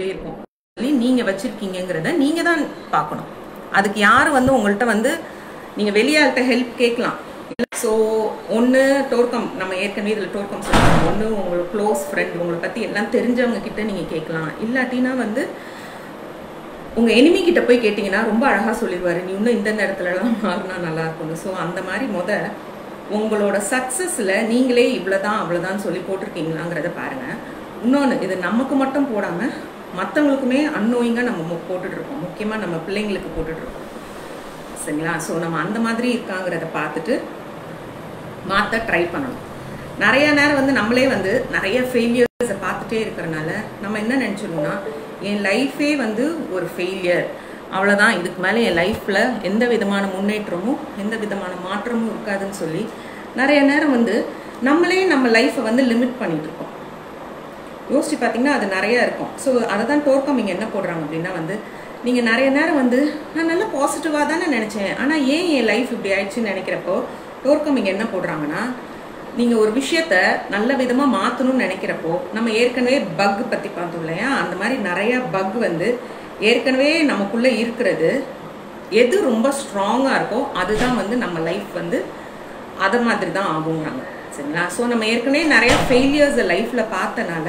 கொடுத்துட்டே இருக்கும். நீங்க வச்சிருக்கீங்கிறத நீங்க தான் பார்க்கணும். அதுக்கு யாரு உங்கள்கிட்ட நீங்க வெளியாள்கிட்ட ஹெல்ப் கேட்கலாம். ஸோ ஒன்று டோர்க்கம், நம்ம ஏற்கனவே இதில் டோர்க்கம் சொல்லுவோம். ஒன்று உங்களுக்கு க்ளோஸ் ஃப்ரெண்ட், உங்களை பற்றி எல்லாம் தெரிஞ்சவங்க கிட்ட நீங்கள் கேட்கலாம். இல்லாட்டினா உங்கள் எனிமி கிட்ட போய் கேட்டிங்கன்னா ரொம்ப அழகாக சொல்லிடுவார், நீ இன்னும் இந்த இடத்துலலாம் மாறினா நல்லா இருக்கும்னு. ஸோ அந்த மாதிரி உங்களோட சக்ஸஸில் நீங்களே இவ்வளோதான் அவ்வளோதான் சொல்லி போட்டிருக்கீங்களாங்கிறத பாருங்கள். இன்னொன்று, இது நமக்கு மட்டும் போடாமல் மற்றவங்களுக்குமே அன்னோயிங்காக நம்ம போட்டுட்ருக்கோம். முக்கியமாக நம்ம பிள்ளைங்களுக்கு போட்டுட்ருக்கோம், சரிங்களா? ஸோ நம்ம அந்த மாதிரி இருக்காங்கிறத பார்த்துட்டு மாற்ற ட்ரை பண்ணணும். நிறைய நேரம் நம்மளே நிறைய ஃபெயிலியர்ஸை பார்த்துட்டே இருக்கிறனால நம்ம என்ன நினச்சிடணும்னா, என் லைஃபே ஒரு ஃபெயிலியர், அவ்வளோதான், இதுக்கு மேலே என் லைஃப்பில் எந்த விதமான முன்னேற்றமும் எந்த விதமான மாற்றமும் இருக்காதுன்னு சொல்லி நிறைய நேரம் நம்மளே நம்ம லைஃப்பை லிமிட் பண்ணிட்டு இருக்கோம். யோசிச்சு பார்த்தீங்கன்னா அது நிறையா இருக்கும். ஸோ அதை தான் டோர்க்கம் இங்கே என்ன போடுறாங்க அப்படின்னா, நீங்கள் நிறைய நேரம் நான் நல்லா பாசிட்டிவாக தானே நினச்சேன், ஆனால் ஏன் என் லைஃப் இப்படி ஆயிடுச்சுன்னு நினைக்கிறப்போ டோர்க்கம் இங்கே என்ன போடுறாங்கன்னா, நீங்கள் ஒரு விஷயத்த நல்ல விதமாக மாற்றணும்னு நினைக்கிறப்போ, நம்ம ஏற்கனவே பக் பற்றி பார்த்தோம் இல்லையா, அந்த மாதிரி நிறையா பக் ஏற்கனவே நமக்குள்ளே இருக்கிறது எது ரொம்ப ஸ்ட்ராங்காக இருக்கோ அதுதான் நம்ம லைஃப் அதை மாதிரி தான் ஆகுங்கிறாங்க, சரிங்களா? ஸோ நம்ம ஏற்கனவே நிறையா ஃபெயிலியர்ஸை லைஃப்பில் பார்த்தனால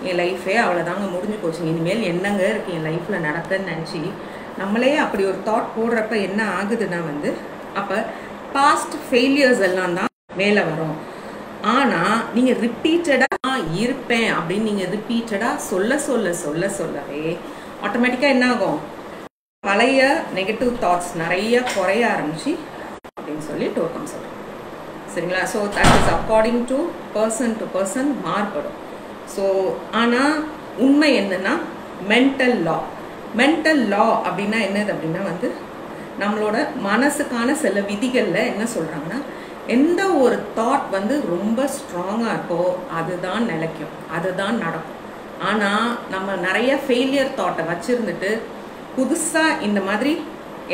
என் லைஃபே அவ்வளோதாங்க முடிஞ்சு போச்சுங்க, இனிமேல் என்னங்க இருக்குது என் லைஃப்பில் நடக்குதுன்னு நினச்சி நம்மளே அப்படி ஒரு தாட் போடுறப்ப என்ன ஆகுதுன்னா அப்போ பாஸ்ட் ஃபெயிலியர்ஸ் எல்லாம் தான் மேலே வரும். ஆனால் நீங்கள் ரிப்பீட்டடாக இருப்பேன் அப்படின்னு நீங்கள் ரிப்பீட்டடாக சொல்லவே ஆட்டோமேட்டிக்காக என்ன ஆகும், பழைய நெகட்டிவ் தாட்ஸ் நிறைய குறைய ஆரம்பிச்சு அப்படின்னு சொல்லி டோர்க்கம் சொல்கிறோம், சரிங்களா? So that is according to person மாறுபடும். ஸோ ஆனால் உண்மை என்னன்னா, மென்டல் லா அப்படின்னா என்னது அப்படின்னா நம்மளோட மனசுக்கான சில விதிகளில் என்ன சொல்கிறாங்கன்னா, எந்த ஒரு தாட் ரொம்ப ஸ்ட்ராங்காக இருக்கோ அதுதான் நிலைக்கும், அதுதான் நடக்கும். ஆனால் நம்ம நிறைய ஃபெயிலியர் தாட்டை வச்சுருந்துட்டு புதுசாக இந்த மாதிரி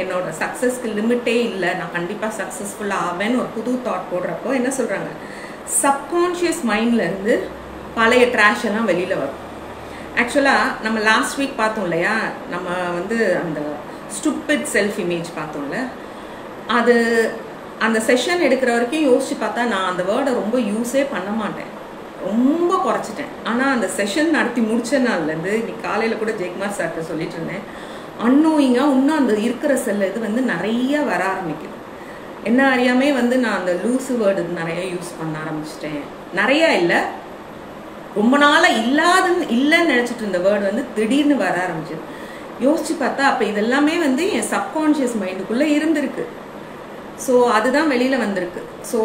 என்னோட சக்ஸஸ்க்கு லிமிட்டே இல்லை, நான் கண்டிப்பாக சக்ஸஸ்ஃபுல்லாக ஆவேன்னு ஒரு புது தாட் போடுறப்போ என்ன சொல்கிறாங்க, சப்கான்ஷியஸ் மைண்ட்லேருந்து பழைய ட்ராஷ் எல்லாம் வெளியில் வரும். ஆக்சுவலாக நம்ம லாஸ்ட் வீக் பார்த்தோம் இல்லையா, நம்ம அந்த ஸ்டூபிட் செல்ஃப் இமேஜ் பார்த்தோம்ல, அது அந்த செஷன் எடுக்கிற வரைக்கும் யோசிச்சு பார்த்தா நான் அந்த வேர்டை ரொம்ப யூஸே பண்ண மாட்டேன், ரொம்ப குறைச்சிட்டேன். ஆனால் அந்த செஷன் நடத்தி முடிச்ச நாள்லேருந்து இன்னைக்கு காலையில் கூட ஜெயக்குமார் சார்கிட்ட சொல்லிட்டு இருந்தேன், அன்னோயிங்காக இன்னும் அந்த இருக்கிற செல்ல இது நிறைய வர ஆரம்பிக்குது. என்ன அறியாமே நான் அந்த லூஸு வேர்டு நிறைய யூஸ் பண்ண ஆரம்பிச்சிட்டேன். நிறையா இல்லை, ரொம்ப நாளாக இல்லைன்னு நினச்சிட்டு இருந்த வேர்டு திடீர்னு வர ஆரம்பிச்சிது. யோசிச்சு பார்த்தா அப்போ இதெல்லாமே என் சப்கான்ஷியஸ் மைண்டுக்குள்ளே இருந்திருக்கு. ஸோ அதுதான் வெளியில் வந்திருக்கு. ஸோ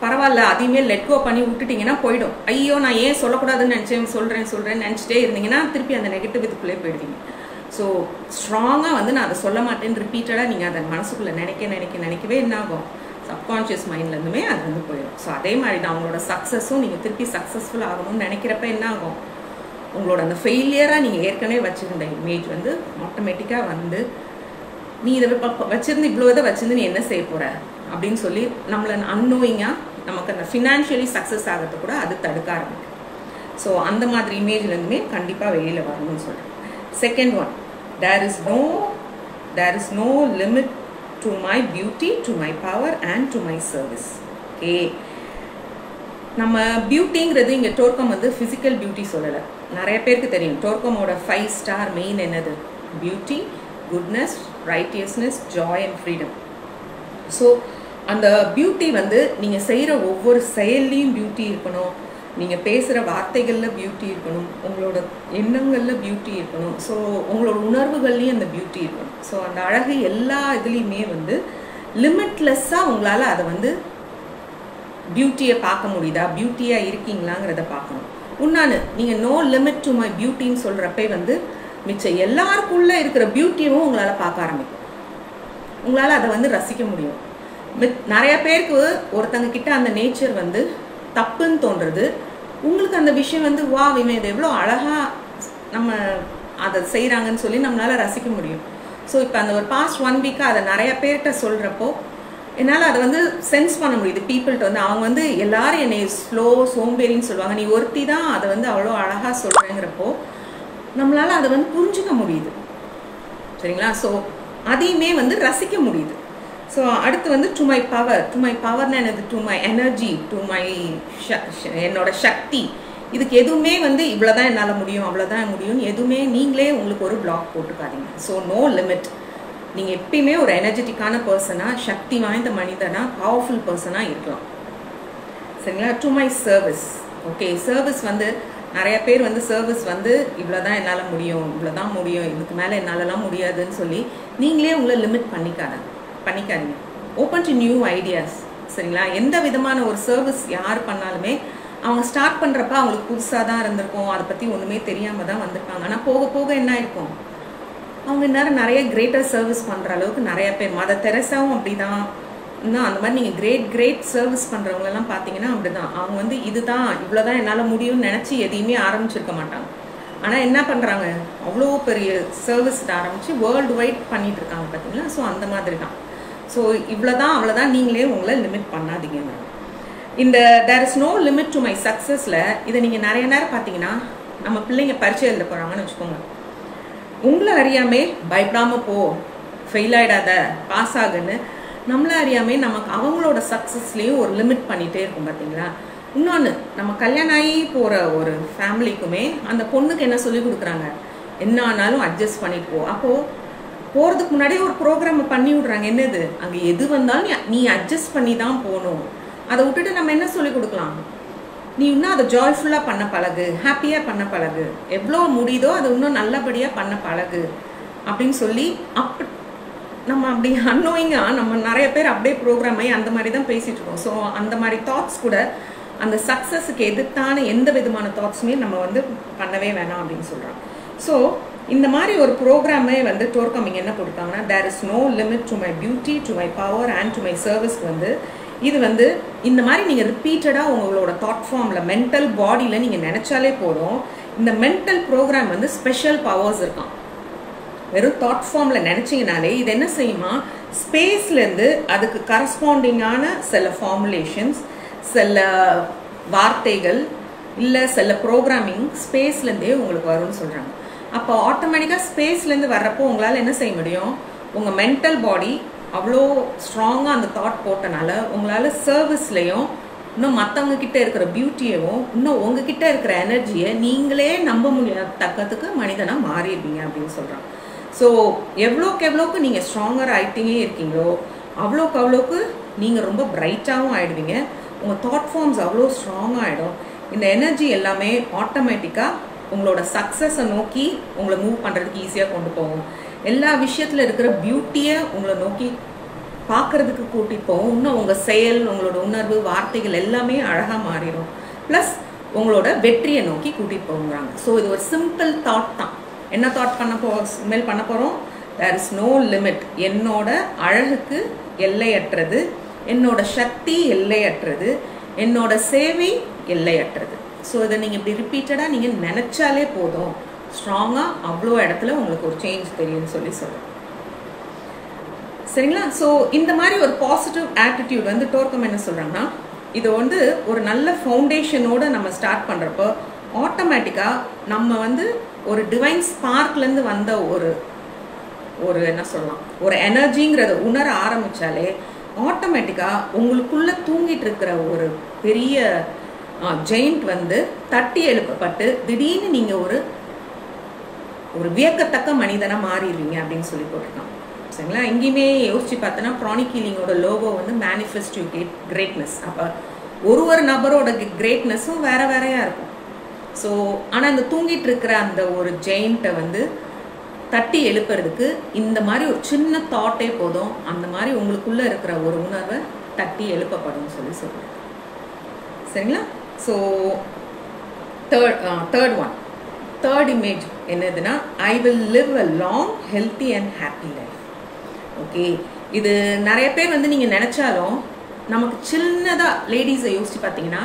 பரவாயில்ல, அதையுமே லெட் கோ பண்ணி விட்டுட்டிங்கன்னா போயிடும். ஐயோ நான் ஏன் சொல்லக்கூடாதுன்னு நினச்சேன், சொல்கிறேன்னு நினச்சிட்டே இருந்தீங்கன்னா திருப்பி அந்த நெகட்டிவ் இதுக்குள்ளே போயிடுவீங்க. ஸோ ஸ்ட்ராங்காக நான் அதை சொல்ல மாட்டேன்னு ரிப்பீட்டடாக நீங்கள் அதை மனசுக்குள்ளே நினைக்கவே என்ன ஆகும், சப்கான்ஷியஸ் மைண்ட்லேருந்துமே அது போயிடும். ஸோ அதே மாதிரி தான் அவங்களோட சக்ஸஸும் நீங்கள் திருப்பி சக்ஸஸ்ஃபுல் ஆகணும்னு நினைக்கிறப்ப என்ன ஆகும், உங்களோட அந்த ஃபெயிலியராக நீங்கள் ஏற்கனவே வச்சுருந்த இமேஜ் ஆட்டோமேட்டிக்காக நீ இதை வச்சுருந்து இவ்வளோ இதை வச்சுருந்து நீ என்ன செய்ய போகிற அப்படின்னு சொல்லி நம்மளை அன்னோயிங்காக நமக்கு அந்த ஃபினான்ஷியலி சக்ஸஸ் ஆகிறது கூட அது தடுக்க ஆரம்பிக்கும். ஸோ அந்த மாதிரி இமேஜ்லேருந்துமே கண்டிப்பாக வெளியில் வரணும்னு சொல்கிறேன். Second one, there is no limit to my beauty, to my power and to my service. Okay, நம்ம பியூட்டிங்கிறது இங்கே டோர்க்கம் ஃபிசிக்கல் பியூட்டி சொல்லலை. நிறைய பேருக்கு தெரியும் டோர்க்கமோட 5 ஸ்டார் மெயின் என்னது, beauty, goodness, righteousness, Joy and freedom. So அந்த பியூட்டி நீங்கள் செய்கிற ஒவ்வொரு செயல்லையும் பியூட்டி இருக்கணும், நீங்கள் பேசுகிற வார்த்தைகளில் பியூட்டி இருக்கணும், உங்களோட எண்ணங்களில் பியூட்டி இருக்கணும், ஸோ உங்களோட உணர்வுகள்லேயும் அந்த பியூட்டி இருக்கணும். ஸோ அந்த அழகு எல்லா இதுலேயுமே லிமிட்லெஸ்ஸாக உங்களால் அதை பியூட்டியை பார்க்க முடியுதா, பியூட்டியாக இருக்கீங்களாங்கிறத பார்க்கணும். உன்னான்னு நீங்கள் நோ லிமிட் டு மை பியூட்டின்னு சொல்கிறப்ப மிச்சம் எல்லாருக்குள்ளே இருக்கிற பியூட்டியும் உங்களால் பார்க்க ஆரம்பிக்கும், உங்களால் அதை ரசிக்க முடியும். நிறைய பேருக்கு ஒருத்தங்க கிட்ட அந்த நேச்சர் தப்புன்னு தோன்றது, உங்களுக்கு அந்த விஷயம் வா இவன் இது எவ்வளோ அழகாக நம்ம அதை செய்கிறாங்கன்னு சொல்லி நம்மளால் ரசிக்க முடியும். ஸோ இப்போ அந்த ஒரு பாஸ்ட் 1 வீக்காக அதை நிறைய பேர்கிட்ட சொல்கிறப்போ என்னால் அதை சென்ஸ் பண்ண முடியுது. பீப்புள்கிட்ட அவங்க எல்லாரும் என்னை ஸ்லோ சோம்பேறின்னு சொல்லுவாங்க, நீ ஒருத்தி தான் அதை அவ்வளோ அழகாக சொல்கிறேங்கிறப்போ நம்மளால் அதை வந்து புரிஞ்சுக்க முடியுது. சரிங்களா? ஸோ அதையுமே வந்து ரசிக்க முடியுது. ஸோ அடுத்து வந்து டு மை பவர்னா என்னது? To my energy, to my என்னோட சக்தி. இதுக்கு எதுவுமே வந்து இவ்வளோதான் என்னால் முடியும், அவ்வளோதான் முடியும்னு எதுவுமே நீங்களே உங்களுக்கு ஒரு பிளாக் போட்டுக்காதீங்க. So no limit. நீங்கள் எப்பயுமே ஒரு எனர்ஜெட்டிக்கான பர்சனாக, சக்தி வாய்ந்த மனிதனாக, பவர்ஃபுல் பர்சனாக இருக்கலாம். சரிங்களா? To my service. Okay, service வந்து நிறைய பேர் வந்து சர்வீஸ் வந்து இவ்வளோதான் என்னால் முடியும், இவ்வளோதான் முடியும், இதுக்கு மேலே என்னாலலாம் முடியாதுன்னு சொல்லி நீங்களே உங்களை லிமிட் பண்ணிக்காதீங்க. Open to new ideas. சரிங்களா? எந்த விதமான ஒரு சர்வீஸ் யார் பண்ணாலுமே அவங்க ஸ்டார்ட் பண்ணுறப்ப அவங்களுக்கு புதுசாக தான் இருந்திருக்கும், அதை பற்றி ஒன்றுமே தெரியாமல் தான் வந்திருப்பாங்க. ஆனால் போக போக என்ன இருக்கும், அவங்க இந்நேரம் நிறைய கிரேட்டர் சர்வீஸ் பண்ணுற அளவுக்கு நிறைய பேர், மதர் தெரசாவும் அப்படி தான். இன்னும் அந்த மாதிரி நீங்கள் கிரேட் சர்வீஸ் பண்ணுறவங்களெல்லாம் பார்த்தீங்கன்னா அப்படி தான். அவங்க வந்து இதுதான் இவ்வளோதான் என்னால் முடியும்னு நினச்சி எதையுமே ஆரம்பிச்சிருக்க மாட்டாங்க. ஆனால் என்ன பண்ணுறாங்க, அவ்வளோ பெரிய சர்வீஸ் ஆரம்பித்து வேர்ல்டு வைட் பண்ணிட்டு இருக்காங்க பார்த்தீங்களா? ஸோ அந்த மாதிரி தான். ஸோ இவ்வளோதான் அவ்வளோதான் நீங்களே உங்களை லிமிட் பண்ணாதீங்க. இந்த there is no limit to my சக்ஸஸில் இதை நீங்கள் நிறைய நேரம் பார்த்தீங்கன்னா, நம்ம பிள்ளைங்க பரீட்சை எழுத போகிறாங்கன்னு வச்சுக்கோங்க, உங்களை அறியாமே பயப்படாமல் போ, ஃபெயில் ஆகிடாத, பாஸ் ஆகுன்னு நம்மளை அறியாமே நமக்கு அவங்களோட சக்ஸஸ்லேயும் ஒரு லிமிட் பண்ணிகிட்டே இருக்கும் பார்த்தீங்களா? இன்னொன்று, நம்ம கல்யாணம் ஆகி போகிற ஒரு ஃபேமிலிக்குமே அந்த பொண்ணுக்கு என்ன சொல்லி கொடுக்குறாங்க, என்ன ஆனாலும் அட்ஜஸ்ட் பண்ணிட்டு போ. அப்போது போகிறதுக்கு முன்னாடியே ஒரு ப்ரோக்ராம் பண்ணி விட்றாங்க. என்னது, அங்கே எது வந்தாலும் நீ அட்ஜஸ்ட் பண்ணி தான் போகணும். அதை விட்டுட்டு நம்ம என்ன சொல்லி கொடுக்கலாம், நீ இன்னும் அதை ஜாய்ஃபுல்லாக பண்ண பழகு, ஹாப்பியாக பண்ண பழகு, எவ்வளோ முடியுதோ அதை இன்னும் நல்லபடியாக பண்ண பழகு அப்படின்னு சொல்லி நம்ம அப்படி அன்னோயிங்காக நம்ம நிறைய பேர் அப்படியே ப்ரோக்ராம் ஆகி அந்த மாதிரி தான் பேசிகிட்டு இருக்கோம். ஸோ அந்த மாதிரி தாட்ஸ் கூட அந்த சக்ஸஸுக்கு எதிர்த்தான எந்த விதமான தாட்ஸுமே நம்ம வந்து பண்ணவே வேணாம் அப்படின்னு சொல்கிறோம். ஸோ இந்த மாதிரி ஒரு ப்ரோக்ராமே வந்து டோர்கமிங் என்ன கொடுத்தாங்கன்னா, there is no limit to my beauty, to my power and to my சர்வீஸ்க்கு வந்து இது வந்து இந்த மாதிரி நீங்கள் ரிப்பீட்டடாக உங்களோட தாட் ஃபார்மில், மென்டல் பாடியில் நீங்கள் நினச்சாலே போதும். இந்த மென்டல் ப்ரோக்ராம் வந்து ஸ்பெஷல் பவர்ஸ் இருக்கான். வெறும் தாட் ஃபார்மில் நினச்சிங்கனாலே இது என்ன செய்யுமா, ஸ்பேஸ்லேருந்து அதுக்கு கரஸ்பாண்டிங்கான சில ஃபார்முலேஷன்ஸ், சில வார்த்தைகள், இல்லை சில ப்ரோக்ராமிங் ஸ்பேஸ்லேருந்தே உங்களுக்கு வரும்னு சொல்கிறாங்க. அப்போ ஆட்டோமேட்டிக்காக ஸ்பேஸ்லேருந்து வர்றப்போ உங்களால் என்ன செய்ய முடியும், உங்கள் மென்டல் பாடி அவ்வளோ ஸ்ட்ராங்காக அந்த தாட் போட்டனால உங்களால் சர்வீஸ்லேயும் இன்னும் மற்றவங்க கிட்ட இருக்கிற பியூட்டியவும் இன்னும் உங்ககிட்ட இருக்கிற எனர்ஜியை நீங்களே நம்ப முடியாதக்கத்துக்கு மனிதனாக மாறிடுவீங்க அப்படின்னு சொல்கிறாங்க. ஸோ எவ்வளோக்கு நீங்கள் ஸ்ட்ராங்கர் ஆகிட்டே இருக்கீங்களோ அவ்வளோக்கு நீங்கள் ரொம்ப பிரைட்டாகவும் ஆகிடுவீங்க. உங்கள் தாட் ஃபார்ம்ஸ் அவ்வளோ ஸ்ட்ராங்காக ஆகிடும். இந்த எனர்ஜி எல்லாமே ஆட்டோமேட்டிக்காக உங்களோட சக்ஸஸை நோக்கி உங்களை மூவ் பண்ணுறதுக்கு ஈஸியாக கொண்டு போகும். எல்லா விஷயத்தில் இருக்கிற பியூட்டியை உங்களை நோக்கி பார்க்குறதுக்கு கூட்டிகிட்டு போகும். இன்னும் உங்கள் செயல், உங்களோட உணர்வு, வார்த்தைகள் எல்லாமே அழகாக மாறிடும். ப்ளஸ் உங்களோட வெற்றியை நோக்கி கூட்டிகிட்டு போகிறாங்க. ஸோ இது ஒரு சிம்பிள் தாட் தான். என்ன தாட் மேல் பண்ண போகிறோம், தேர் இஸ் நோ லிமிட். என்னோட அழகுக்கு எல்லையற்றது, என்னோட சக்தி எல்லையற்றது, என்னோட சேவை எல்லையற்றது. ஸோ இதை நீங்கள் இப்படி ரிப்பீட்டடாக நீங்கள் நினச்சாலே போதும், ஸ்ட்ராங்காக அவ்வளோ இடத்துல உங்களுக்கு ஒரு சேஞ்ச் தெரியும்னு சொல்கிறேன். சரிங்களா? ஸோ இந்த மாதிரி ஒரு பாசிட்டிவ் ஆட்டிடியூட் வந்து டோர்கம் என்ன சொல்கிறாங்கன்னா, இதை வந்து ஒரு நல்ல ஃபவுண்டேஷனோடு நம்ம ஸ்டார்ட் பண்ணுறப்போ ஆட்டோமேட்டிக்காக நம்ம வந்து ஒரு டிவைன் ஸ்பார்க்லேருந்து வந்த ஒரு என்ன சொல்லலாம், ஒரு எனர்ஜிங்கிறத உணர ஆரம்பித்தாலே ஆட்டோமேட்டிக்காக உங்களுக்குள்ளே தூங்கிட்டு இருக்கிற ஒரு பெரிய ஜெயிண்ட் வந்து தட்டி எழுப்பப்பட்டு திடீர்னு நீங்கள் ஒரு வியக்கத்தக்க மனிதனாக மாறிடுவீங்க அப்படின்னு சொல்லி போட்டிருக்காங்க. சரிங்களா? எங்கேயுமே யோசிச்சு பார்த்தோன்னா ப்ரானிக் ஹீலிங்கோட லோகோ வந்து மேனிஃபெஸ்ட் யூ கிரேட்னஸ். அப்போ ஒரு நபரோட கிரேட்னஸும் வேறையாக இருக்கும். ஸோ ஆனால் இந்த தூங்கிட்டு இருக்கிற அந்த ஒரு ஜெயிண்ட்டை வந்து தட்டி எழுப்புறதுக்கு இந்த மாதிரி ஒரு சின்ன தாட்டே போதும், அந்த மாதிரி உங்களுக்குள்ளே இருக்கிற ஒரு உணர்வை தட்டி எழுப்பப்படும் சொல்லுவேன். சரிங்களா? ஸோ தேர்ட் இமேஜ் என்னதுன்னா, I will live a long healthy and happy life. Okay, இது நிறைய பேர் வந்து நீங்கள் நினச்சாலும் நமக்கு சின்னதாக லேடிஸை யோசிச்சு பார்த்தீங்கன்னா,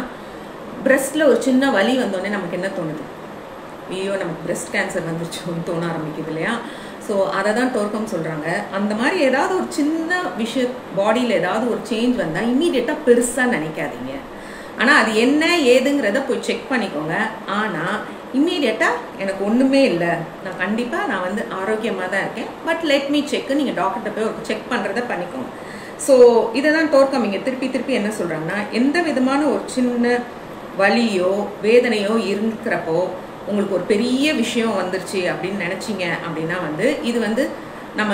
பிரெஸ்ட்டில் ஒரு சின்ன வலி வந்தோடனே நமக்கு என்ன தோணுது, ஐயோ நமக்கு பிரெஸ்ட் கேன்சர் வந்துருச்சோன்னு தோண ஆரம்பிக்குது இல்லையா? ஸோ அதை தான் டோர்கம் சொல்கிறாங்க. அந்த மாதிரி ஏதாவது ஒரு சின்ன விஷயம் பாடியில் ஏதாவது ஒரு சேஞ்ச் வந்தால் இம்மீடியட்டாக பெருசாக நினைக்காதீங்க. ஆனால் அது என்ன ஏதுங்கிறத போய் செக் பண்ணிக்கோங்க. ஆனால் இம்மீடியட்டாக எனக்கு ஒன்றுமே இல்லை, நான் கண்டிப்பாக நான் வந்து ஆரோக்கியமாக தான் இருக்கேன், பட் லெட் மீ செக், நீங்கள் டாக்டர்கிட்ட போய் ஒரு செக் பண்ணுறதை பண்ணிக்கோங்க. ஸோ இதை தான் தோற்கம் இங்கே திருப்பி என்ன சொல்கிறாங்கன்னா, எந்த விதமான ஒரு சின்ன வலியோ வேதனையோ இருக்கிறப்போ உங்களுக்கு ஒரு பெரிய விஷயம் வந்துருச்சு அப்படின்னு நினச்சிங்க அப்படின்னா வந்து இது வந்து நம்ம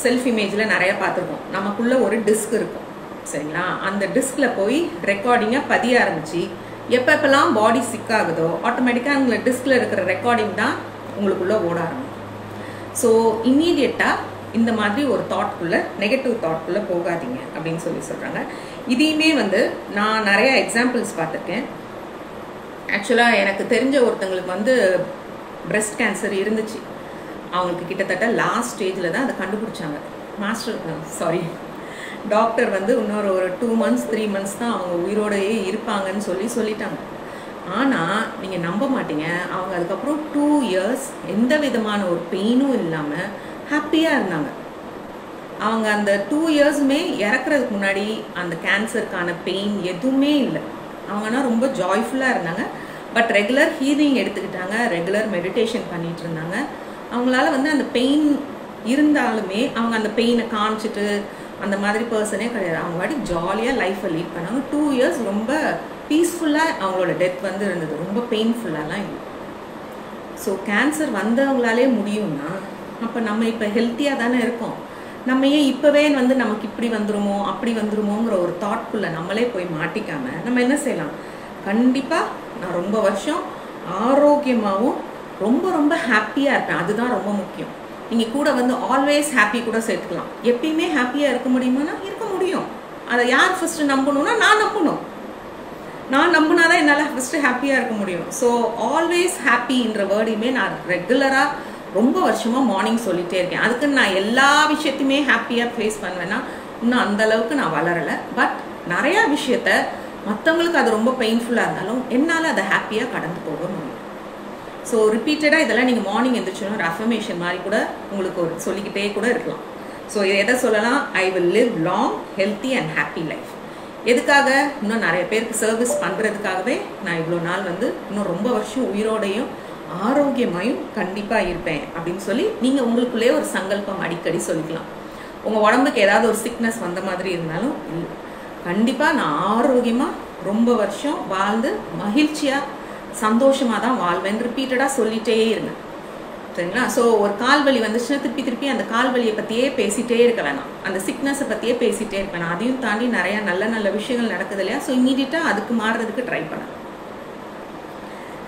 செல்ஃப் இமேஜில் நிறையா பார்த்துருக்கோம். நமக்குள்ளே ஒரு டிஸ்க் இருக்கும் சரிங்களா, அந்த டிஸ்கில் போய் ரெக்கார்டிங்காக பதிய ஆரம்பிச்சு எப்பப்பெல்லாம் பாடி சிக் ஆகுதோ ஆட்டோமேட்டிக்காக உங்களை டிஸ்கில் இருக்கிற ரெக்கார்டிங் தான் உங்களுக்குள்ளே ஓட ஆரம்பிக்கும். ஸோ இம்மீடியட்டாக இந்த மாதிரி ஒரு தாட்குள்ளே நெகட்டிவ் தாட்குள்ளே போகாதீங்க அப்படின்னு சொல்கிறாங்க. இதையுமே வந்து நான் நிறையா எக்ஸாம்பிள்ஸ் பார்த்துருக்கேன். ஆக்சுவலாக எனக்கு தெரிஞ்ச ஒருத்தங்களுக்கு வந்து பிரெஸ்ட் கேன்சர் இருந்துச்சு. அவங்களுக்கு கிட்டத்தட்ட லாஸ்ட் ஸ்டேஜில் தான் அதை கண்டுபிடிச்சாங்க. டாக்டர் வந்து இன்னொரு ஒரு 2 months 3 months தான் அவங்க உயிரோடையே இருப்பாங்கன்னு சொல்லிட்டாங்க. ஆனால் நீங்கள் நம்ப மாட்டீங்க, அவங்க அதுக்கப்புறம் 2 years எந்த விதமான ஒரு பெயினும் இல்லாமல் ஹாப்பியாக இருந்தாங்க. அவங்க அந்த 2 yearsமே இறக்குறதுக்கு முன்னாடி அந்த கேன்சருக்கான பெயின் எதுவுமே இல்லை. அவங்கன்னா ரொம்ப ஜாய்ஃபுல்லாக இருந்தாங்க. பட் ரெகுலர் ஹீலிங் எடுத்துக்கிட்டாங்க, ரெகுலர் மெடிடேஷன் பண்ணிட்டு இருந்தாங்க. அவங்களால வந்து அந்த பெயின் இருந்தாலுமே அவங்க அந்த பெயினை காமிச்சிட்டு அந்த மாதிரி பர்சனே கிடையாது. அவங்க வாட்டி ஜாலியாக லைஃப்பை லீட் பண்ணாங்க. 2 years ரொம்ப பீஸ்ஃபுல்லாக அவங்களோட டெத் வந்து இருந்தது, ரொம்ப பெயின்ஃபுல்லாலாம் இல்லை. ஸோ கேன்சர் வந்தவங்களாலே முடியும்னா அப்போ நம்ம இப்போ ஹெல்த்தியாக தானே இருக்கோம். நம்ம ஏன் இப்போவே வந்து நமக்கு இப்படி வந்துருமோ அப்படி வந்துருமோங்கிற ஒரு தாட்குள்ளே நம்மளே போய் மாட்டிக்காமல் நம்ம என்ன செய்யலாம், கண்டிப்பாக நான் ரொம்ப வருஷம் ஆரோக்கியமாகவும் ரொம்ப ஹாப்பியாக இருப்பேன், அதுதான் ரொம்ப முக்கியம். நீங்கள் கூட வந்து ஆல்வேஸ் ஹாப்பி கூட சேர்த்துக்கலாம். எப்பயுமே ஹாப்பியாக இருக்க முடியுமானா இருக்க முடியும். அதை யார் ஃபஸ்ட்டு நம்பணும்னா நான் நம்பினாதான் என்னால் ஃபஸ்ட்டு ஹாப்பியாக இருக்க முடியும். ஸோ ஆல்வேஸ் ஹாப்பின்ற வேர்டையுமே நான் ரெகுலராக ரொம்ப வருஷமாக மார்னிங் சொல்லிகிட்டே இருக்கேன். அதுக்குன்னு நான் எல்லா விஷயத்தையுமே ஹாப்பியாக ஃபேஸ் பண்ணுவேன்னா இன்னும் அந்தளவுக்கு நான் வளரலை. பட் நிறையா விஷயத்த மற்றவங்களுக்கு அது ரொம்ப பெயின்ஃபுல்லாக இருந்தாலும் என்னால் அதை ஹாப்பியாக கடந்து போக முடியும். ஸோ ரிப்பீட்டடாக இதெல்லாம் நீங்கள் மார்னிங் எழுந்திரிச்சோன்னா ஒரு அஃபர்மேஷன் மாதிரி கூட உங்களுக்கு ஒரு சொல்லிக்கிட்டே கூட இருக்கலாம். ஸோ இதை எதை சொல்லலாம், I will live long healthy and happy life. எதுக்காக, இன்னும் நிறைய பேருக்கு சர்வீஸ் பண்ணுறதுக்காகவே நான் இவ்வளோ நாள் வந்து இன்னும் ரொம்ப வருஷம் உயிரோடையும் ஆரோக்கியமாயும் கண்டிப்பாக இருப்பேன் அப்படின்னு சொல்லி நீங்கள் உங்களுக்குள்ளே ஒரு சங்கல்பம் அடிக்கடி சொல்லிக்கலாம். உங்கள் உடம்புக்கு ஏதாவது ஒரு சிக்னஸ் வந்த மாதிரி இருந்தாலும் இல்லை, கண்டிப்பாக நான் ஆரோக்கியமாக ரொம்ப வருஷம் வாழ்ந்து மகிழ்ச்சியாக சந்தோஷமாக தான் வாழ்வேன் ரிப்பீட்டடாக சொல்லிகிட்டே இருங்க சரிங்களா. ஸோ ஒரு கால் வலி வந்துச்சுன்னா திருப்பி அந்த கால் வலியை பற்றியே பேசிகிட்டே இருக்க வேணாம், அந்த சிக்னஸை பற்றியே பேசிகிட்டே இருக்க வேணாம். அதையும் தாண்டி நிறையா நல்ல விஷயங்கள் நடக்குது இல்லையா. ஸோ இம்மீடியட்டாக அதுக்கு மாறுறதுக்கு ட்ரை பண்ணலாம்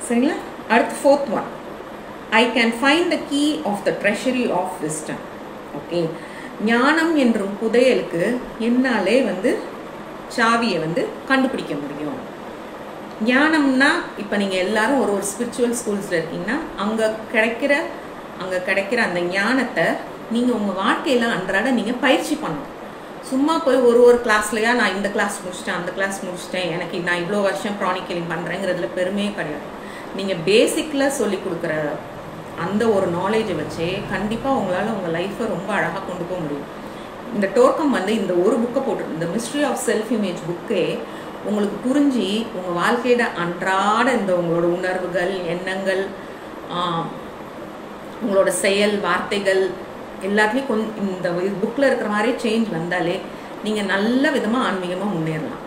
சரிங்களா. அடுத்து 4th one, I can find the key of the treasury of wisdom. Okay, ஞானம் என்றும் புதையலுக்கு என்னாலே வந்து சாவியை வந்து கண்டுபிடிக்க முடியும். ஞானம்னா இப்போ நீங்கள் எல்லாரும் ஒரு ஸ்பிரிச்சுவல் ஸ்கூல்ஸில் இருக்கீங்கன்னா அங்கே கிடைக்கிற அந்த ஞானத்தை நீங்கள் உங்கள் வாழ்க்கையில் அன்றாட நீங்கள் பயிற்சி பண்ணணும். சும்மா போய் ஒரு கிளாஸ்லையா நான் இந்த கிளாஸ் முடிச்சிட்டேன் அந்த கிளாஸ் முடிச்சிட்டேன் எனக்கு நான் இவ்வளோ வருஷம் ப்ரானிக் ஹீலிங் பண்ணுறேங்கிறதுல பெருமையே கிடையாது. நீங்கள் பேசிக்கில் சொல்லி கொடுக்குற அந்த ஒரு நாலேஜை வச்சே கண்டிப்பாக உங்களால் உங்கள் லைஃப்பை ரொம்ப அழகாக கொண்டு போக முடியும். இந்த டோர்க்கம் வந்து இந்த ஒரு புக்கை போட்டு இந்த மிஸ்ட்ரி ஆஃப் செல்ஃப் இமேஜ் புக்கே உங்களுக்கு புரிஞ்சு உங்கள் வாழ்க்கையோட அன்றாட இந்த உங்களோட உணர்வுகள் எண்ணங்கள் உங்களோட செயல் வார்த்தைகள் எல்லாத்தையும் இந்த புக்கில் இருக்கிற மாதிரி சேஞ்ச் வந்தாலே நீங்கள் நல்ல விதமாக ஆன்மீகமாக முன்னேறலாம்.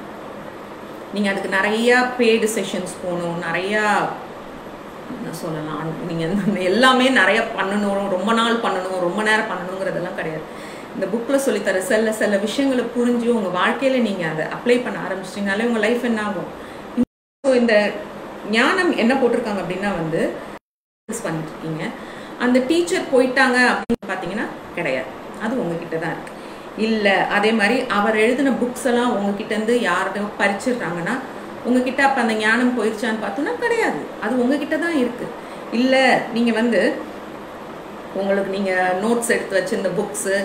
நீங்கள் அதுக்கு நிறையா பெய்டு செஷன்ஸ் போகணும், நிறையா என்ன சொல்லலாம், நீங்கள் எல்லாமே நிறையா பண்ணணும், ரொம்ப நாள் பண்ணணும், ரொம்ப நேரம் பண்ணணுங்கிறதெல்லாம் கிடையாது. இந்த புக்கில் சொல்லித்தர சில விஷயங்களை புரிஞ்சு உங்கள் வாழ்க்கையில் நீங்கள் அதை அப்ளை பண்ண ஆரம்பிச்சிட்டிங்கனாலே உங்கள் லைஃப் என்ன ஆகும். ஸோ இந்த ஞானம் என்ன போட்டிருக்காங்க அப்படின்னா வந்து பண்ணிட்டு இருக்கீங்க, அந்த டீச்சர் போயிட்டாங்க அப்படின்னு பார்த்தீங்கன்னா கிடையாது, அது உங்ககிட்ட தான் இருக்கு. இல்லை அதே மாதிரி அவர் எழுதின புக்ஸ் எல்லாம் உங்ககிட்டேருந்து யார்கிட்ட பறிச்சிடுறாங்கன்னா உங்ககிட்ட அப்போ அந்த ஞானம் போயிடுச்சான்னு பார்த்தோன்னா கிடையாது, அது உங்ககிட்ட தான் இருக்குது. இல்லை நீங்கள் வந்து உங்களுக்கு நீங்கள் நோட்ஸ் எடுத்து வச்சு இந்த புக்ஸு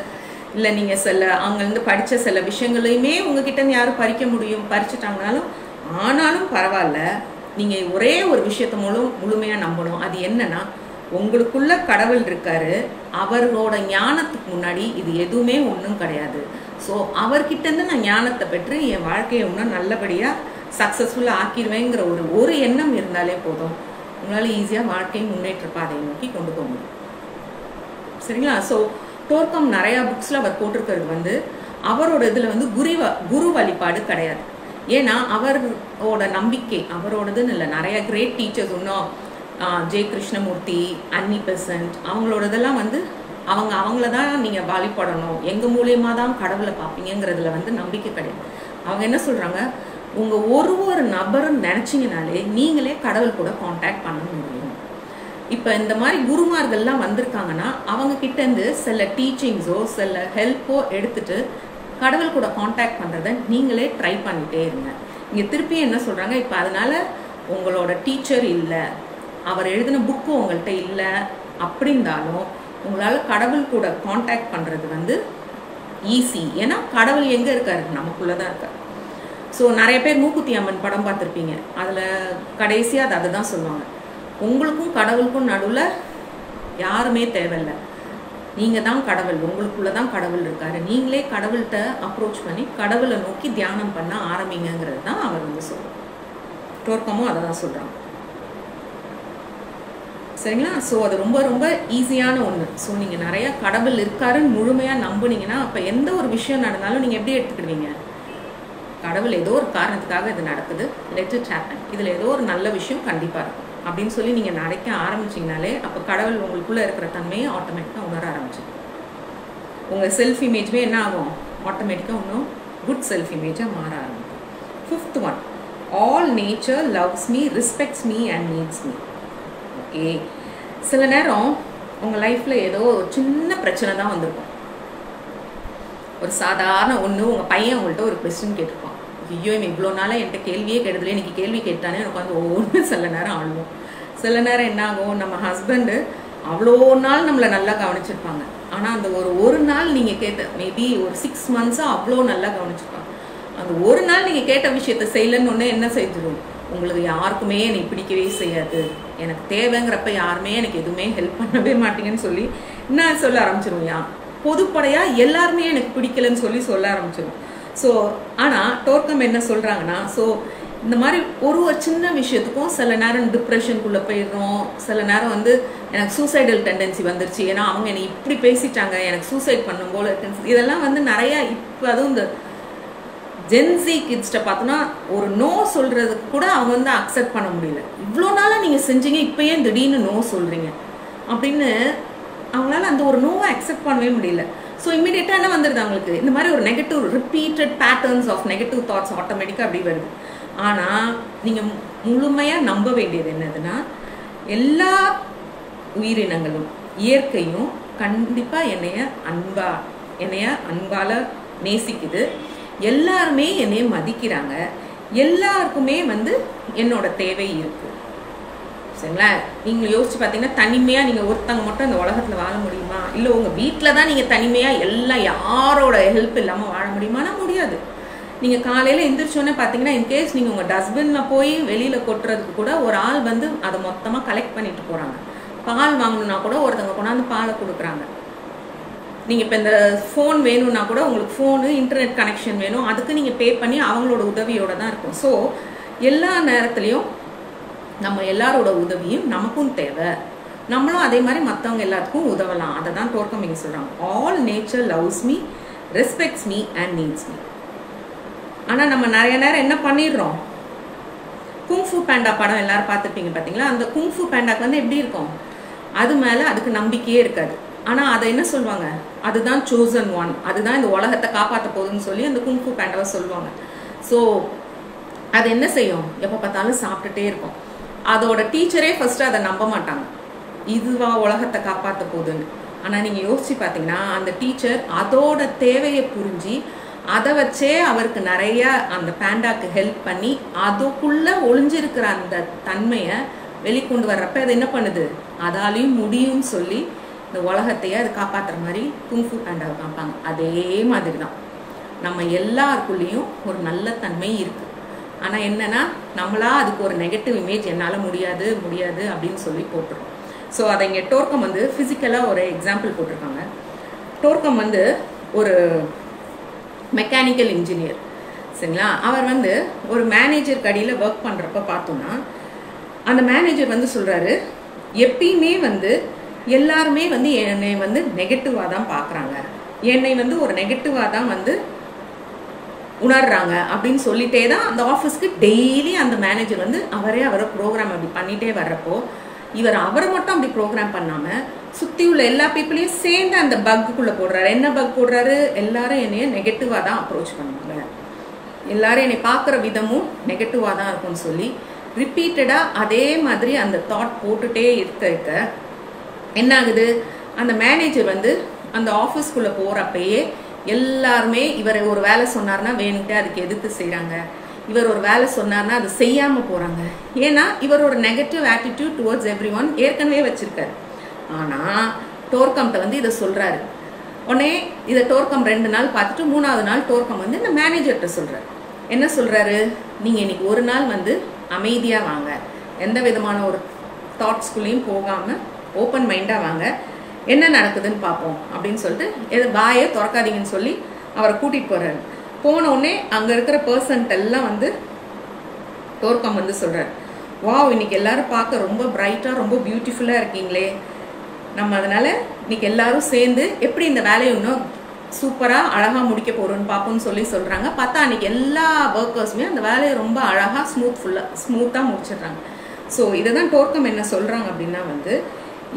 இல்லை நீங்கள் அங்கேருந்து படித்த சில விஷயங்களையுமே உங்ககிட்டேருந்து யாரும் பறிச்சிட்டாங்கனாலும் ஆனாலும் பரவாயில்ல, நீங்கள் ஒரே ஒரு விஷயத்த முழுமையாக நம்பணும். அது என்னன்னா உங்களுக்குள்ள கடவுள் இருக்காரு, அவரோட ஞானத்துக்கு முன்னாடி இது எதுவுமே ஒன்றும் கிடையாது. ஸோ அவர்கிட்டேருந்து நான் ஞானத்தை பெற்று என் வாழ்க்கையை இன்னும் நல்லபடியாக சக்ஸஸ்ஃபுல்லாக ஆக்கிடுவேங்கிற ஒரு எண்ணம் இருந்தாலே போதும், உங்களால் ஈஸியாக வாழ்க்கை முன்னேற்ற பாதையை நோக்கி கொண்டு போக முடியும். சரிங்களா? ஸோ டோர்கம் நிறையா புக்ஸில் அவர் போட்டிருக்கிறது வந்து அவரோட இதில் வந்து குரு வழிபாடு கிடையாது. ஏன்னா அவரோட நம்பிக்கை அவரோடதுன்னு இல்லை, நிறைய கிரேட் டீச்சர்ஸ் இன்னும் ஜே கிருஷ்ணமூர்த்தி, அன்னி பெசன்ட் அவங்களோடதெல்லாம் வந்து அவங்கள தான் நீங்கள் வழிபடணும், எங்கள் மூலியமாக தான் கடவுளை பார்ப்பீங்கிறதுல வந்து நம்பிக்கை கிடையாது. அவங்க என்ன சொல்கிறாங்க, உங்கள் ஒரு நபரும் நினச்சிங்கனாலே நீங்களே கடவுள் கூட காண்டாக்ட் பண்ண முடியும். இப்போ இந்த மாதிரி குருமார்கள்லாம் வந்திருக்காங்கன்னா அவங்க கிட்டேருந்து சில டீச்சிங்ஸோ சில ஹெல்ப்போ எடுத்துட்டு கடவுள் கூட காண்டாக்ட் பண்ணுறதை நீங்களே ட்ரை பண்ணிகிட்டே இருங்க. இங்கே திருப்பி என்ன சொல்கிறாங்க, இப்போ அதனால் உங்களோட டீச்சர் இல்லை, அவர் எழுதின புக்கு உங்கள்கிட்ட இல்லை அப்படின்னாலும் உங்களால் கடவுள் கூட காண்டாக்ட் பண்ணுறது வந்து ஈஸி. ஏன்னா கடவுள் எங்கே இருக்காரு, நமக்குள்ளே தான் இருக்கார். ஸோ நிறைய பேர் மூக்குத்தி அம்மன் படம் பார்த்துருப்பீங்க, அதில் கடைசியாக அதை தான் சொல்லுவாங்க, உங்களுக்கும் கடவுளுக்கும் நடுவில் யாருமே தேவையில்லை, நீங்கள் தான் கடவுள், உங்களுக்குள்ளே தான் கடவுள் இருக்காரு, நீங்களே கடவுள்கிட்ட அப்ரோச் பண்ணி கடவுளை நோக்கி தியானம் பண்ண ஆரம்பிங்கிறது தான் அவர் வந்து சொல்கிறார். டோர்கமும் அதை தான் சொல்கிறாங்க. சரிங்களா? ஸோ அது ரொம்ப ரொம்ப ஈஸியான ஒன்று. ஸோ நீங்கள் நிறையா கடவுள் இருக்காருன்னு முழுமையாக நம்புனீங்கன்னா அப்போ எந்த ஒரு விஷயம் நடந்தாலும் நீங்கள் எப்படி எடுத்துக்கிடுவீங்க, கடவுள் ஏதோ ஒரு காரணத்துக்காக இது நடக்குது, லெட் இட் ஹேப்பன், இதில் ஏதோ ஒரு நல்ல விஷயம் கண்டிப்பாக இருக்கும் அப்படின்னு சொல்லி நீங்கள் நடக்க ஆரம்பிச்சிங்கனாலே அப்போ கடவுள் உங்களுக்குள்ளே இருக்கிற தன்மையை ஆட்டோமேட்டிக்காக உணர ஆரம்பிச்சிடும். உங்கள் செல்ஃப் இமேஜ்மே என்ன ஆகும், ஆட்டோமேட்டிக்காக இன்னும் குட் செல்ஃப் இமேஜாக மாற ஆரம்பிக்கும். 5th one, all nature loves me, respects me and needs me. Okay, சில நேரம் உங்கள் லைஃப்பில் ஏதோ ஒரு சின்ன பிரச்சனை தான் வந்திருக்கும். ஒரு சாதாரண ஒன்று, உங்கள் பையன் உங்கள்கிட்ட ஒரு கொஸ்டின் கேட்டிருப்பான், ஐயோ இவன் இவ்வளோ நாளாக என்கிட்ட கேள்வியே கேட்டதில்லை, இன்றைக்கி கேள்வி கேட்டானே எனக்கு வந்து ஒவ்வொன்று சில நேரம் ஆளுவோம். சில நேரம் என்ன ஆகும், நம்ம ஹஸ்பண்டு அவ்வளோ நாள் நம்மளை நல்லா கவனிச்சிருப்பாங்க, ஆனால் அந்த ஒரு நாள் நீங்கள் கேட்ட மேபி ஒரு 6 months அவ்வளோ நல்லா கவனிச்சிருப்பாங்க, அந்த ஒரு நாள் நீங்கள் கேட்ட விஷயத்த செய்யலன்னு ஒன்று என்ன செஞ்சிடும், உங்களுக்கு யாருக்குமே என்னை பிடிக்கவே செய்யாது, எனக்கு தேவைங்கிறப்ப யாருமே எனக்கு எதுவுமே ஹெல்ப் பண்ணவே மாட்டீங்கன்னு சொல்லி என்ன சொல்ல ஆரம்பிச்சிருவோம், பொதுப்படையாக எல்லாருமே எனக்கு பிடிக்கலன்னு சொல்லி சொல்ல ஆரம்பிச்சிடும். ஸோ ஆனால் டோர்கம் என்ன சொல்கிறாங்கன்னா, ஸோ இந்த மாதிரி ஒரு சின்ன விஷயத்துக்கும் சில நேரம் டிப்ரெஷனுக்குள்ளே போயிடுறோம், சில நேரம் வந்து எனக்கு சூசைடல் டெண்டன்சி வந்துருச்சு, ஏன்னா அவங்க என்னை இப்படி பேசிட்டாங்க, எனக்கு சூசைட் பண்ணும் போல டென்சி, இதெல்லாம் வந்து நிறையா. இப்போ அதுவும் இந்த ஜென்சி கிட்ஸ்ட்டை பார்த்தோன்னா ஒரு நோ சொல்கிறதுக்கு கூட அவங்க வந்து அக்செப்ட் பண்ண முடியல, இவ்வளோ நாளாக நீங்கள் செஞ்சீங்க இப்போ ஏன் திடீர்னு நோ சொல்கிறீங்க அப்படின்னு அவங்களால அந்த ஒரு நோவை அக்செப்ட் பண்ணவே முடியல. ஸோ இம்மிடியேட்டாக என்ன வந்துடுது அவங்களுக்கு, இந்த மாதிரி ஒரு negative repeated patterns of negative thoughts ஆட்டோமேட்டிக்காக அப்படி வருது. ஆனால் நீங்கள் முழுமையாக நம்ப வேண்டியது என்னதுன்னா, எல்லா உயிரினங்களும் இயற்கையும் கண்டிப்பாக என்னைய அன்பால் நேசிக்குது, எல்லாருமே என்னைய மதிக்கிறாங்க, எல்லாருக்குமே வந்து என்னோட தேவை இருக்குது. சரிங்களா? நீங்கள் யோசிச்சு பார்த்தீங்கன்னா தனிமையாக நீங்கள் ஒருத்தங்க மட்டும் இந்த உலகத்தில் வாழ முடியுமா, இல்லை உங்கள் வீட்டில் தான் நீங்கள் தனிமையாக எல்லாம் யாரோட ஹெல்ப் இல்லாமல் வாழ முடியுமானா முடியாது. நீங்கள் காலையில் எந்திரிச்சோன்னே பார்த்தீங்கன்னா இன்கேஸ் நீங்கள் உங்கள் டஸ்ட்பினில் போய் வெளியில் கொட்டுறதுக்கு கூட ஒரு ஆள் வந்து அதை மொத்தமாக கலெக்ட் பண்ணிட்டு போகிறாங்க. பால் வாங்கணுன்னா கூட ஒருத்தவங்க கொண்டாந்து பாலை கொடுக்குறாங்க. நீங்கள் இப்போ இந்த ஃபோன் வேணும்னா கூட உங்களுக்கு ஃபோனு இன்டர்நெட் கனெக்ஷன் வேணும், அதுக்கு நீங்கள் பே பண்ணி அவங்களோட உதவியோடு தான் இருக்கும். ஸோ எல்லா நேரத்துலையும் நம்ம எல்லாரோட உதவியும் நமக்கும் தேவை, நம்மளும் அதே மாதிரி மற்றவங்க எல்லாத்துக்கும் உதவலாம். அதை தான் டோர்கம் இங்கே சொல்கிறாங்க, all nature loves me, respects me and needs me. ஆனால் நம்ம நிறைய நேரம் என்ன பண்ணிடுறோம், குங்ஃபு பேண்டா படம் எல்லாரும் பார்த்துருப்பீங்க பார்த்தீங்களா, அந்த குங்ஃபு பேண்டாக்கு வந்து எப்படி இருக்கும், அது மேலே அதுக்கு நம்பிக்கையே இருக்காது. ஆனால் அதை என்ன சொல்லுவாங்க, அதுதான் சோசன் ஒன், அதுதான் இந்த உலகத்தை காப்பாற்ற போகுதுன்னு சொல்லி அந்த குங்ஃபு பேண்டாவை சொல்லுவாங்க. ஸோ அது என்ன செய்யும், எப்போ பார்த்தாலும் சாப்பிட்டுட்டே இருக்கும். அதோட டீச்சரே ஃபர்ஸ்ட் அதை நம்ப மாட்டாங்க, இதுவா உலகத்தை காப்பாற்ற போகுதுன்னு. ஆனால் நீங்கள் யோசிச்சு பார்த்தீங்கன்னா அந்த டீச்சர் அதோட தேவையை புரிஞ்சு அதை வச்சே அவருக்கு நிறைய அந்த பேண்டாக்கு ஹெல்ப் பண்ணி அதுக்குள்ளே ஒளிஞ்சிருக்கிற அந்த தன்மையை வெளிக்கொண்டு வர்றப்ப அது என்ன பண்ணுது, அதாலையும் முடியும்னு சொல்லி இந்த உலகத்தையே அது காப்பாற்றுற மாதிரி குங்ஃபு பேண்டாவை காப்பாங்க. அதே மாதிரி தான் நம்ம எல்லாருக்குள்ளேயும் ஒரு நல்ல தன்மை இருக்குது. ஆனால் என்னன்னா நம்மளா அதுக்கு ஒரு நெகட்டிவ் இமேஜ் என்னால் முடியாது அப்படின்னு சொல்லி போட்டுருவோம். ஸோ அதை இங்கே டோர்கம் வந்து ஃபிசிக்கலாக ஒரு எக்ஸாம்பிள் போட்டிருக்காங்க. டோர்கம் வந்து ஒரு மெக்கானிக்கல் இன்ஜினியர், சரிங்களா? அவர் வந்து ஒரு மேனேஜர் கடியில் ஒர்க் பண்ணுறப்ப பார்த்தோன்னா அந்த மேனேஜர் வந்து சொல்கிறாரு, எப்பயுமே வந்து எல்லாருமே வந்து என்னை வந்து நெகட்டிவாக தான் பார்க்குறாங்க, என்னை வந்து ஒரு நெகட்டிவாக தான் வந்து உணர்றாங்க அப்படின்னு சொல்லிட்டே தான் அந்த ஆஃபீஸ்க்கு டெய்லி அந்த மேனேஜர் வந்து அவரை ப்ரோக்ராம் அப்படி பண்ணிகிட்டே வர்றப்போ அவரை மட்டும் அப்படி ப்ரோக்ராம் பண்ணாமல் சுற்றி உள்ள எல்லா பீப்புளையும் சேர்ந்து அந்த பக்குக்குள்ளே போடுறாரு. என்ன பக் போடுறாரு? எல்லாரும் என்னைய நெகட்டிவாக தான் அப்ரோச் பண்ணுவாங்க, எல்லாரும் என்னை பார்க்குற விதமும் நெகட்டிவாக தான் இருக்கும்னு சொல்லி ரிப்பீட்டடாக அதே மாதிரி அந்த தாட் போட்டுகிட்டே இருக்க என்ன ஆகுது, அந்த மேனேஜர் வந்து அந்த ஆஃபீஸ்க்குள்ளே போகிறப்பயே எல்லாருமே இவர் ஒரு வேலை சொன்னார்னா வேணுன்ட்டு அதுக்கு எதிர்த்து செய்கிறாங்க, இவர் ஒரு வேலை சொன்னார்னா அது செய்யாமல் போகிறாங்க. ஏன்னா இவரோட negative attitude towards every one ஏற்கனவே வச்சுருக்காரு. ஆனால் டோர்கம்கிட்ட வந்து இதை சொல்கிறாரு. உடனே இதை டோர்கம் 2 நாள் பார்த்துட்டு 3ஆவது நாள் டோர்கம் வந்து இந்த மேனேஜர்கிட்ட சொல்கிறார். என்ன சொல்கிறாரு, நீங்கள் இன்னைக்கு ஒரு நாள் வந்து அமைதியாக வாங்க, எந்த விதமான ஒரு தாட்ஸ்குள்ளேயும் போகாமல் ஓப்பன் மைண்டாக வாங்க, என்ன நடக்குதுன்னு பார்ப்போம் அப்படின்னு சொல்லிட்டு வாயை திறக்காதீங்கன்னு சொல்லி அவரை கூட்டிகிட்டு போகிறாரு. போனோடனே அங்கே இருக்கிற பர்சன்ட் எல்லாம் வந்து டோர்கம் வந்து சொல்கிறார், வாவ் இன்னைக்கு எல்லாரும் பார்க்க ரொம்ப பிரைட்டாக ரொம்ப பியூட்டிஃபுல்லாக இருக்கீங்களே, நம்ம அதனால் இன்னைக்கு எல்லாரும் சேர்ந்து எப்படி இந்த வேலையை இன்னும் சூப்பராக அழகாக முடிக்க போகிறோன்னு பார்ப்போம்னு சொல்கிறாங்க. பார்த்தா அன்றைக்கி எல்லா ஒர்க்கர்ஸுமே அந்த வேலையை ரொம்ப அழகாக ஸ்மூத்தாக முடிச்சிடுறாங்க. ஸோ இதை தான் டோர்கம் என்ன சொல்கிறாங்க அப்படின்னா வந்து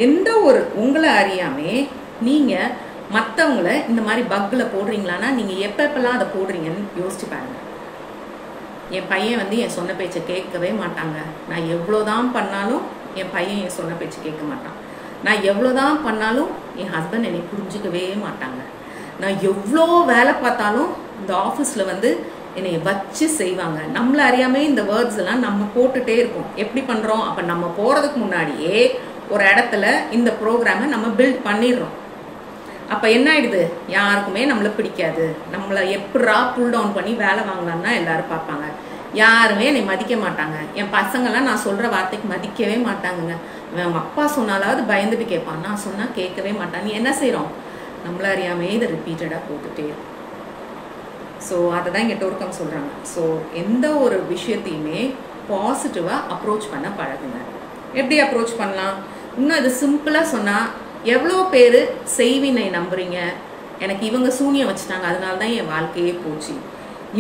எந்த ஒரு உங்களை அறியாமே நீங்கள் மற்றவங்கள இந்த மாதிரி பக்கில் போடுறீங்களான்னா நீங்கள் எப்பப்பெல்லாம் அதை போடுறீங்கன்னு யோசிச்சு பாருங்கள். என் பையன் வந்து என் சொன்ன பேச்சை கேட்கவே மாட்டாங்க, நான் எவ்வளோதான் பண்ணாலும் என் பையன் என் சொன்ன பேச்சு கேட்க மாட்டான், நான் எவ்வளோதான் பண்ணாலும் என் ஹஸ்பண்ட் என்னை புரிஞ்சுக்கவே மாட்டாங்க, நான் எவ்வளோ வேலை பார்த்தாலும் இந்த ஆஃபீஸில் வந்து என்னை வச்சு செய்வாங்க. நம்மளை அறியாமே இந்த வேர்ட்ஸ் எல்லாம் நம்ம போட்டுகிட்டே இருக்கோம். எப்படி பண்ணுறோம்? அப்போ நம்ம போகிறதுக்கு முன்னாடியே ஒரு இடத்துல இந்த ப்ரோக்ராமை நம்ம பில்ட் பண்ணிடுறோம். அப்போ என்ன ஆயிடுது, யாருக்குமே நம்மளை பிடிக்காது, நம்மளை எப்படா புல் டவுன் பண்ணி வேலை வாங்கலாம்னா எல்லாரும் பார்ப்பாங்க, யாருமே என்னை மதிக்க மாட்டாங்க, என் பசங்கள்லாம் நான் சொல்கிற வார்த்தைக்கு மதிக்கவே மாட்டாங்கங்க, அவங்க அப்பா சொன்னாலாவது பயந்துட்டு கேட்பான், நான் சொன்னால் கேட்கவே மாட்டான். நீ என்ன செய்கிறோம்? நம்மள அறியாமே இதை ரிப்பீட்டடாக போட்டுகிட்டே இருக்கும். ஸோ அதை தான் இங்கே டோர்கம் சொல்கிறாங்க. ஸோ எந்த ஒரு விஷயத்தையுமே பாசிட்டிவாக அப்ரோச் பண்ண பழகுங்க. எப்படி அப்ரோச் பண்ணலாம்? இன்னும் இது சிம்பிளாக சொன்னால், எவ்வளோ பேர் செய்வினை நம்புறீங்க, எனக்கு இவங்க சூனியம் வச்சுட்டாங்க அதனால தான் என் வாழ்க்கையே போச்சு,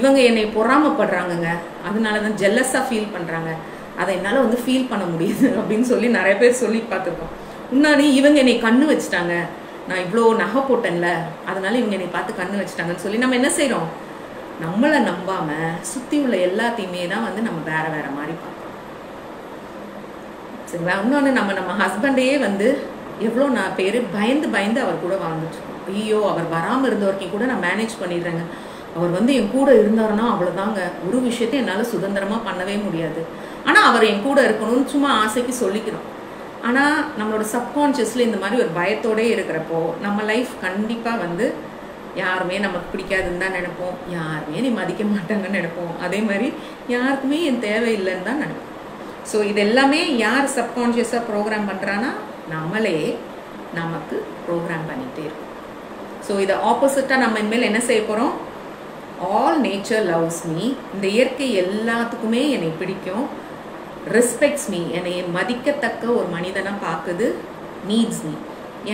இவங்க என்னை பொறாமப்படுறாங்கங்க அதனால தான் ஜெல்லஸாக ஃபீல் பண்ணுறாங்க, அதை என்னால் வந்து ஃபீல் பண்ண முடியுது அப்படின்னு சொல்லி நிறைய பேர் சொல்லி பார்த்துருக்கோம். முன்னாடி இவங்க என்னை கண்ணு வச்சுட்டாங்க, நான் இவ்வளோ நகை போட்டேன்ல அதனால இவங்க என்னை பார்த்து கண்ணு வச்சுட்டாங்கன்னு சொல்லி நம்ம என்ன செய்கிறோம்? நம்மளை நம்பாமல் சுற்றி உள்ள எல்லாத்தையுமே தான் வந்து நம்ம வேற வேற மாதிரி பார்ப்போம். சரிங்களா? இன்னொன்று நம்ம ஹஸ்பண்டையே வந்து எவ்வளோ பேர் பயந்து அவர் கூட வாழ்ந்துட்டுருக்கோம். ஐயோ அவர் வராமல் இருந்த வரைக்கும் கூட நான் மேனேஜ் பண்ணிடுறேங்க, அவர் வந்து என் கூட இருந்தாருன்னா அவ்வளோதாங்க, ஒரு விஷயத்தை என்னால் சுதந்திரமாக பண்ணவே முடியாது, ஆனால் அவர் என் கூட இருக்கணும்னு சும்மா ஆசைக்கு சொல்லிக்கிறோம். ஆனால் நம்மளோட சப்கான்ஷியஸில் இந்த மாதிரி ஒரு பயத்தோடே இருக்கிறப்போ நம்ம லைஃப் கண்டிப்பாக வந்து யாருமே நமக்கு பிடிக்காதுன்னு தான் நினைப்போம், யாருமே நீ மதிக்க மாட்டாங்கன்னு நினைப்போம், அதே மாதிரி யாருக்குமே என் தேவையில்லைன்னு தான் நினைப்போம். ஸோ இது எல்லாமே யார் சப்கான்ஷியஸாக ப்ரோக்ராம் பண்ணுறான்னா நம்மளே நமக்கு ப்ரோக்ராம் பண்ணிகிட்டே இருக்கும். ஸோ இதை ஆப்போசிட்டாக நம்ம இனிமேல் என்ன செய்ய போகிறோம்? ஆல் நேச்சர் லவ்ஸ் மீ, இந்த இயற்கை எல்லாத்துக்குமே என்னை பிடிக்கும், ரெஸ்பெக்ட்ஸ் மீ, என்னை மதிக்கத்தக்க ஒரு மனிதனாக பார்க்குது, நீட்ஸ் மீ,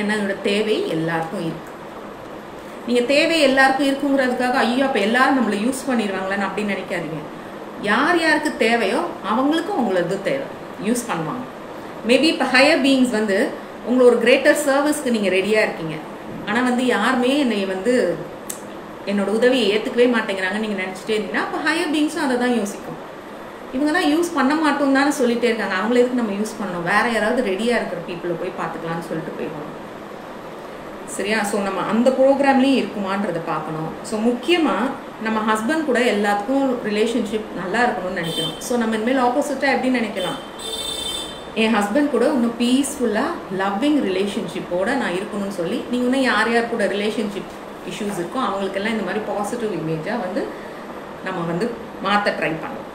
என்னோட தேவை எல்லாருக்கும் இருக்குது. நீங்கள் தேவை எல்லாருக்கும் இருக்குங்கிறதுக்காக ஐயோ அப்போ எல்லாரும் நம்மளை யூஸ் பண்ணிடுவாங்களான்னு அப்படின்னு நினைக்காதீங்க. யார் யாருக்கு தேவையோ அவங்களுக்கும் உங்களது தேவை, யூஸ் பண்ணுவாங்க. மேபி இப்போ ஹையர் பீயிங்ஸ் வந்து உங்களை ஒரு கிரேட்டர் சர்வீஸ்க்கு நீங்கள் ரெடியாக இருக்கீங்க, ஆனால் வந்து யாருமே என்னை வந்து என்னோட உதவியை ஏற்றுக்கவே மாட்டேங்கிறாங்கன்னு நீங்கள் நினச்சிட்டே இருந்தீங்கன்னா அப்போ ஹையர் பீயிங்ஸும் அதை தான் யோசிக்கும். இவங்க தான் யூஸ் பண்ண மாட்டோம் தானே சொல்லிட்டே இருக்காங்க, அவங்கள எதுக்கு நம்ம யூஸ் பண்ணோம், வேற யாராவது ரெடியாக இருக்கிற பீப்புளை போய் பார்த்துக்கலான்னு சொல்லிட்டு போயிடுவோம். சரியா? ஸோ நம்ம அந்த ப்ரோக்ராம்லேயும் இருக்குமான்றதை பார்க்கணும். ஸோ முக்கியமாக நம்ம ஹஸ்பண்ட் கூட எல்லாத்துக்கும் ரிலேஷன்ஷிப் நல்லா இருக்கணும்னு நினைக்கிறோம். ஸோ நம்ம இனிமேல் ஆப்போசிட்டாக எப்படி நினைக்கலாம்? என் ஹஸ்பண்ட் கூட இன்னும் பீஸ்ஃபுல்லாக லவ்விங் ரிலேஷன்ஷிப்போடு நான் இருக்கணும்னு சொல்லி நீங்கள் இன்னும் யார் யார் கூட ரிலேஷன்ஷிப் இஷ்யூஸ் இருக்கோ அவங்களுக்கெல்லாம் இந்த மாதிரி பாசிட்டிவ் இமேஜாக வந்து நம்ம வந்து மாற்ற ட்ரை பண்ணலாம்.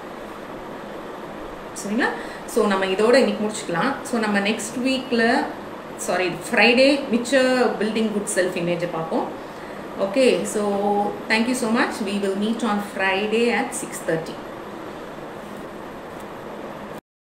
சரிங்களா? ஸோ நம்ம இதோட இன்னைக்கு முடிச்சுக்கலாம். ஸோ நம்ம நெக்ஸ்ட் வீக்கில் ஃப்ரைடே மிச்ச பில்டிங் குட் செல்ஃப் இமேஜை பார்ப்போம். Okay, so thank you so much. We will meet on Friday at 6:30.